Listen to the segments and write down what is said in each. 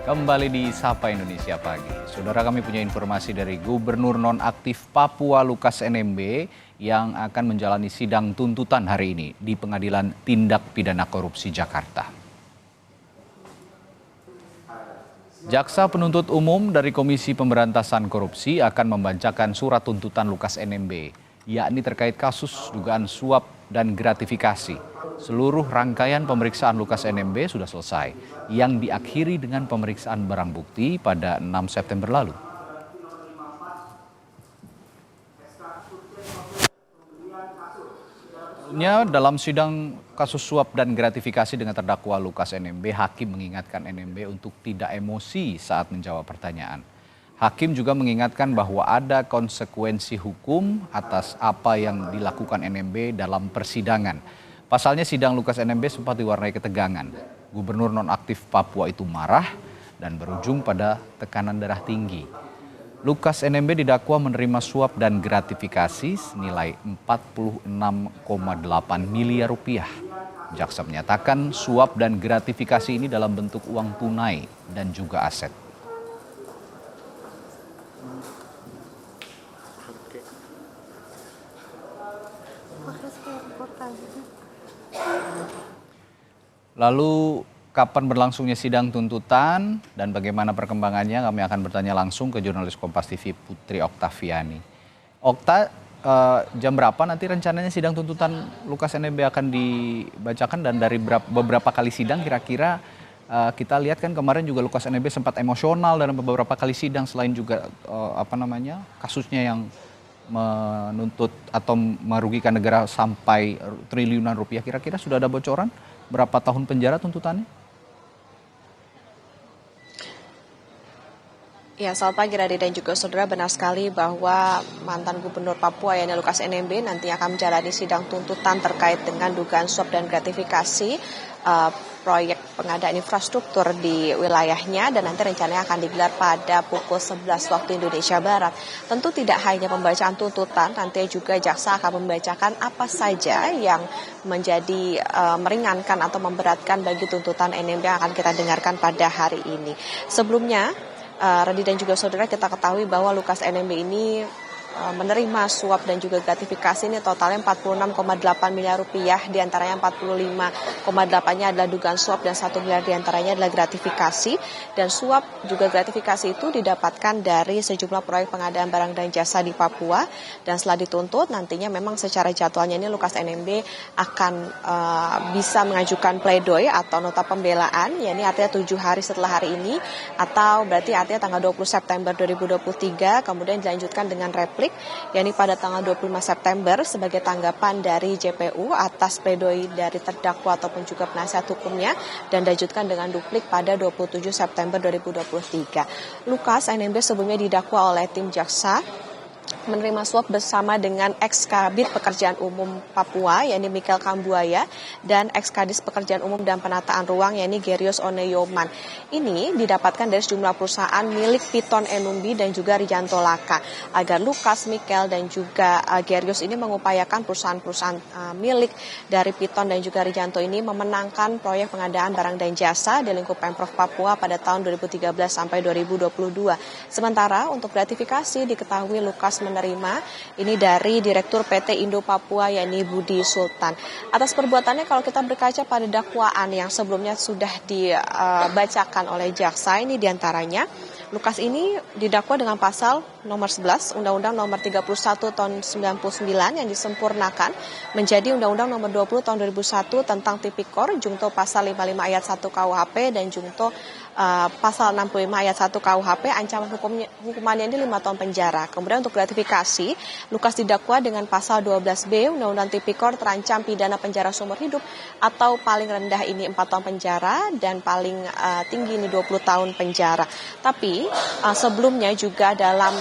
Kembali di Sapa Indonesia Pagi. Saudara, kami punya informasi dari Gubernur Nonaktif Papua Lukas NMB yang akan menjalani sidang tuntutan hari ini di Pengadilan Tindak Pidana Korupsi Jakarta. Jaksa penuntut umum dari Komisi Pemberantasan Korupsi akan membacakan surat tuntutan Lukas NMB, yakni terkait kasus dugaan suap dan gratifikasi. Seluruh rangkaian pemeriksaan Lukas NMB sudah selesai, yang diakhiri dengan pemeriksaan barang bukti pada 6 September lalu. Dalam sidang kasus suap dan gratifikasi dengan terdakwa Lukas NMB, Hakim mengingatkan NMB untuk tidak emosi saat menjawab pertanyaan. Hakim juga mengingatkan bahwa ada konsekuensi hukum atas apa yang dilakukan NMB dalam persidangan. Pasalnya sidang Lukas NMB sempat diwarnai ketegangan. Gubernur nonaktif Papua itu marah dan berujung pada tekanan darah tinggi. Lukas NMB didakwa menerima suap dan gratifikasi senilai 46,8 miliar rupiah. Jaksa menyatakan suap dan gratifikasi ini dalam bentuk uang tunai dan juga aset. Lalu kapan berlangsungnya sidang tuntutan dan bagaimana perkembangannya, kami akan bertanya langsung ke jurnalis Kompas TV Putri Oktaviani. Okta, jam berapa nanti rencananya sidang tuntutan Lukas NMB akan dibacakan dan dari beberapa kali sidang kira-kira kita lihat kan kemarin juga Lukas NMB sempat emosional dalam beberapa kali sidang selain juga kasusnya yang menuntut atau merugikan negara sampai triliunan rupiah. Kira-kira sudah ada bocoran berapa tahun penjara tuntutannya? Ya, selamat pagi Radhi dan juga saudara. Benar sekali bahwa mantan Gubernur Papua yakni Lukas NMB nanti akan menjalani sidang tuntutan terkait dengan dugaan suap dan gratifikasi proyek pengadaan infrastruktur di wilayahnya, dan nanti rencananya akan digelar pada pukul 11 waktu Indonesia Barat. Tentu tidak hanya pembacaan tuntutan, nanti juga jaksa akan membacakan apa saja yang menjadi meringankan atau memberatkan bagi tuntutan NMB yang akan kita dengarkan pada hari ini. Sebelumnya, Radhi dan juga saudara, kita ketahui bahwa Lukas NMB ini menerima suap dan juga gratifikasi ini totalnya 46,8 miliar rupiah, diantaranya 45,8-nya adalah dugaan suap dan 1 miliar diantaranya adalah gratifikasi. Dan suap juga gratifikasi itu didapatkan dari sejumlah proyek pengadaan barang dan jasa di Papua, dan setelah dituntut nantinya memang secara jadwalnya ini Lukas NMB akan bisa mengajukan pledoi atau nota pembelaan, yakni artinya 7 hari setelah hari ini, atau berarti artinya tanggal 20 September 2023, kemudian dilanjutkan dengan replik yakni pada tanggal 25 September sebagai tanggapan dari JPU atas pledoi dari terdakwa ataupun juga penasihat hukumnya, dan dilanjutkan dengan duplik pada 27 September 2023. Lukas NMB sebelumnya didakwa oleh tim jaksa menerima suap bersama dengan ex-Kabid Pekerjaan Umum Papua yakni Michael Kambuaya dan ex-Kadis Pekerjaan Umum dan Penataan Ruang yakni Gerius Oneyoman. Ini didapatkan dari sejumlah perusahaan milik Piton Enumbi dan juga Rijanto Laka, agar Lukas, Michael dan juga Gerius ini mengupayakan perusahaan-perusahaan milik dari Piton dan juga Rijanto ini memenangkan proyek pengadaan barang dan jasa di lingkup Pemprov Papua pada tahun 2013 sampai 2022. Sementara untuk gratifikasi diketahui Lukas menerima ini dari Direktur PT Indo Papua yakni Budi Sultan. Atas perbuatannya, kalau kita berkaca pada dakwaan yang sebelumnya sudah dibacakan oleh jaksa, ini diantaranya Lukas ini didakwa dengan pasal nomor 11 Undang-Undang nomor 31 tahun 99 yang disempurnakan menjadi Undang-Undang nomor 20 tahun 2001 tentang Tipikor, jungto pasal 55 ayat 1 KUHP dan jungto pasal 65 ayat 1 KUHP, ancaman hukumannya ini 5 tahun penjara. Kemudian untuk gratifikasi, Lukas didakwa dengan pasal 12B Undang-Undang Tipikor terancam pidana penjara seumur hidup atau paling rendah ini 4 tahun penjara dan paling tinggi ini 20 tahun penjara. Tapi Radi, sebelumnya juga dalam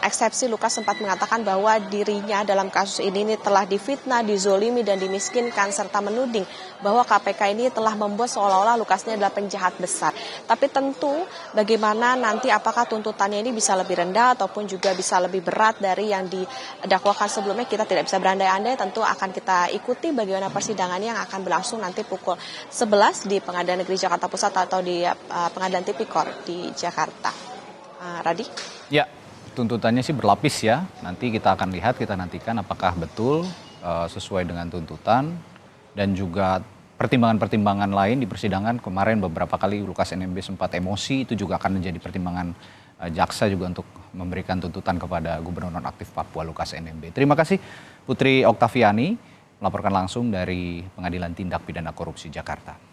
eksepsi Lukas sempat mengatakan bahwa dirinya dalam kasus ini telah difitnah, dizolimi, dan dimiskinkan, serta menuding bahwa KPK ini telah membuat seolah-olah Lukas ini adalah penjahat besar. Tapi tentu bagaimana nanti apakah tuntutannya ini bisa lebih rendah ataupun juga bisa lebih berat dari yang didakwakan sebelumnya, kita tidak bisa berandai-andai. Tentu akan kita ikuti bagaimana persidangannya yang akan berlangsung nanti pukul 11 di Pengadilan Negeri Jakarta Pusat atau di Pengadilan Tipikor di Jakarta. Radi? Ya, tuntutannya sih berlapis ya. Nanti kita akan lihat, kita nantikan apakah betul sesuai dengan tuntutan dan juga pertimbangan-pertimbangan lain di persidangan. Kemarin beberapa kali Lukas NMB sempat emosi, itu juga akan menjadi pertimbangan jaksa juga untuk memberikan tuntutan kepada Gubernur Nonaktif Papua Lukas NMB. Terima kasih Putri Oktaviani melaporkan langsung dari Pengadilan Tindak Pidana Korupsi Jakarta.